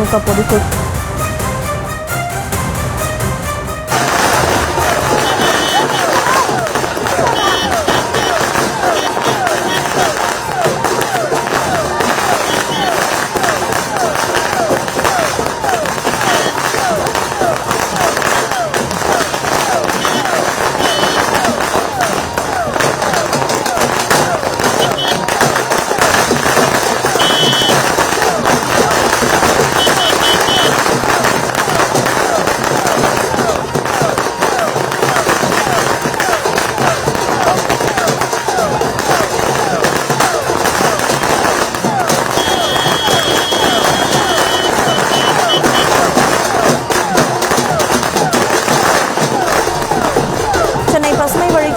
அதிமுக பொதுக்குழு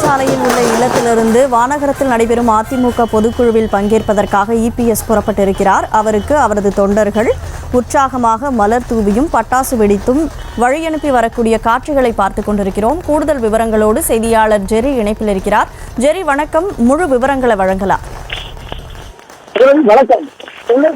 சாலையில் உள்ள இல்லத்திலிருந்து வானகரத்தில் நடைபெறும் அதிமுக பொதுக்குழுவில் பங்கேற்பதற்காக இபிஎஸ் புறப்பட்டிருக்கிறார். அவருக்கு அவரது தொண்டர்கள் உற்சாகமாக மலர் தூவியும் பட்டாசு வெடித்தும் வழியனுப்பி வரக்கூடிய காட்சிகளை பார்த்துக் கொண்டிருக்கிறோம். கூடுதல் விவரங்களோடு செய்தியாளர் ஜெரி இணைப்பில் இருக்கிறார். ஜெரி, வணக்கம். முழு விவரங்களை வழங்கலாம். வணக்கம்.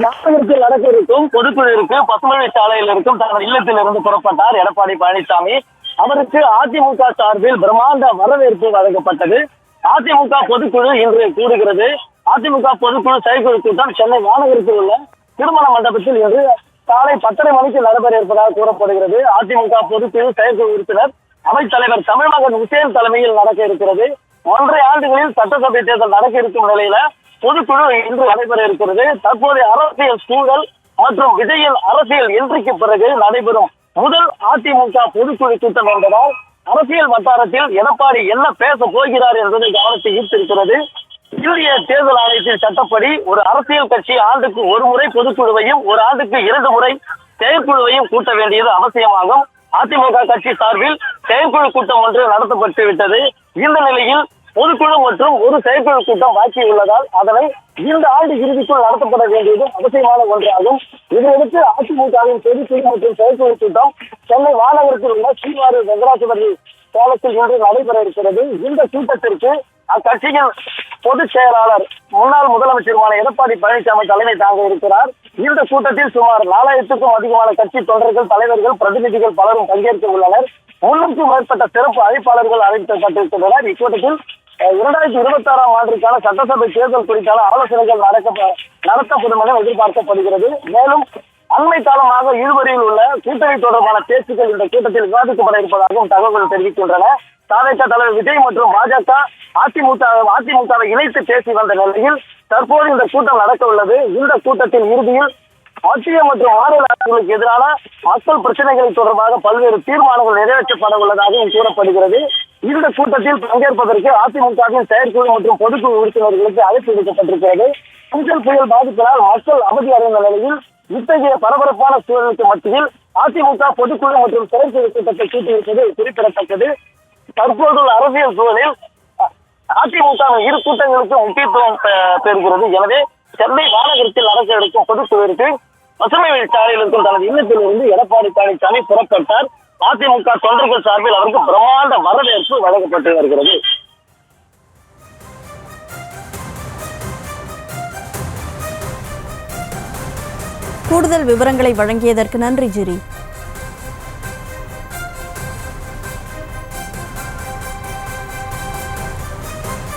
வானகரத்தில் நடக்க இருக்கும் பொதுக்குழுவிற்கு பசுமழை சாலையில் இருக்கும் தனது இல்லத்திலிருந்து புறப்பட்டார் எடப்பாடி பழனிசாமி. அவருக்கு அதிமுக சார்பில் பிரம்மாண்ட வரவேற்பு வழங்கப்பட்டது. அதிமுக பொதுக்குழு இன்று கூடுகிறது. அதிமுக பொதுக்குழு செயற்குழு கூட்டம் சென்னை மாநகரத்தில் உள்ள திருமண மண்டபத்தில் இன்று காலை 10:30 மணிக்கு நடைபெற இருப்பதாக கூறப்படுகிறது. அதிமுக பொதுக்குழு செயற்குழு உறுப்பினர் அவைத்தலைவர் தமிழ்மகன் உசேன் தலைமையில் நடக்க இருக்கிறது. 1.5 ஆண்டுகளில் சட்டசபை தேர்தல் நடக்க இருக்கும் நிலையில பொதுக்குழு இன்று நடைபெற இருக்கிறது. தற்போதைய அரசியல் சூழல் மற்றும் விஜயின் அரசியல் இன்றைக்கு பிறகு நடைபெறும் முதல் அதிமுக பொதுக்குழு கூட்டம் என்பதால் அரசியல் வட்டாரத்தில் எடப்பாடி என்ன பேச போகிறார் என்பதை கவனத்தை ஈர்த்திருக்கிறது. இந்திய தேர்தல் ஆணையத்தின் சட்டப்படி ஒரு அரசியல் கட்சி ஆண்டுக்கு ஒரு முறை பொதுக்குழுவையும் ஒரு ஆண்டுக்கு 2 முறை செயற்குழுவையும் கூட்ட வேண்டியது அவசியமாகும். அதிமுக கட்சி சார்பில் செயற்குழு கூட்டம் ஒன்று நடத்தப்பட்டு விட்டது. இந்த நிலையில் பொதுக்குழு மற்றும் ஒரு செயற்குழு கூட்டம் பாக்கி உள்ளதால் அதனை இந்த ஆண்டு இறுதிக்குள் நடத்தப்பட வேண்டியது அவசியமான ஒன்றாகும். இதையடுத்து அதிமுகவின் பொதுக்குழு மற்றும் செயற்குழு கூட்டம் சென்னை மாநகரத்தில் உள்ள ஸ்ரீவாரி வெங்கடாச்சலபதி சேலத்தில் இன்று நடைபெற இருக்கிறது. இந்த கூட்டத்திற்கு அக்கட்சியின் பொதுச் செயலாளர் முன்னாள் முதலமைச்சருமான எடப்பாடி பழனிசாமி தலைமை தாங்க இருக்கிறார். இந்த கூட்டத்தில் சுமார் 4000க்கும் அதிகமான கட்சி தொண்டர்கள், தலைவர்கள், பிரதிநிதிகள் பலரும் பங்கேற்க உள்ளனர். 300க்கும் மேற்பட்ட சிறப்பு அழைப்பாளர்கள் அழைக்கப்பட்டிருக்கின்றனர். இக்கூட்டத்தில் 2026ஆம் ஆண்டிற்கான சட்டசபை தேர்தல் குறித்தான ஆலோசனைகள் நடத்தப்படும் என எதிர்பார்க்கப்படுகிறது. மேலும் அண்மை காலமாக இழுபறியில் உள்ள கூட்டணி தொடர்பான பேச்சுக்கள் இந்த கூட்டத்தில் விவாதிக்கப்பட இருப்பதாகவும் தகவல்கள் தெரிவிக்கின்றன. தாவேகா தலைவர் விஜய் மற்றும் பாஜக அதிமுகவை இணைத்து பேசி வந்த நிலையில் தற்போது இந்த கூட்டம் நடக்க உள்ளது. இந்த கூட்டத்தின் இறுதியில் மத்திய மற்றும் மாநில அரசுகளுக்கு எதிரான மக்கள் பிரச்சனைகளை தொடர்பாக பல்வேறு தீர்மானங்கள் நிறைவேற்றப்பட உள்ளதாகவும் கூறப்படுகிறது. இந்த கூட்டத்தில் பங்கேற்பதற்கு அதிமுகவின் செயற்குழு மற்றும் பொதுக்குழு உறுப்பினர்களுக்கு அழைப்பு விடுக்கப்பட்டிருக்கிறது. புஞ்சல் புயல் பாதிப்பினால் மக்கள் அவதி அடைந்த நிலையில் இத்தகைய பரபரப்பான சூழலுக்கு மத்தியில் அதிமுக பொதுக்குழு மற்றும் செயற்குழு கூட்டத்தை கூட்டியிருப்பது குறிப்பிடத்தக்கது. தற்போதுள்ள அரசியல் சூழலில் அதிமுக இரு கூட்டங்களுக்கு முக்கியத்துவம் பெறுகிறது. எனவே சென்னை மாநகரத்தில் நடக்க இருக்கும் பொதுக்குழுவிற்கு பசுமை சாலையில் இருக்கும் தனது இல்லத்திலிருந்து எடப்பாடி பழனிசாமி புறப்பட்டார். அதிமுக தொண்டர்கள் சார்பில் அவருக்கு பிரம்மாண்ட வரவேற்பு வழங்கப்பட்டு வருகிறது. கூடுதல் விவரங்களை வழங்கியதற்கு நன்றி ஜெரி.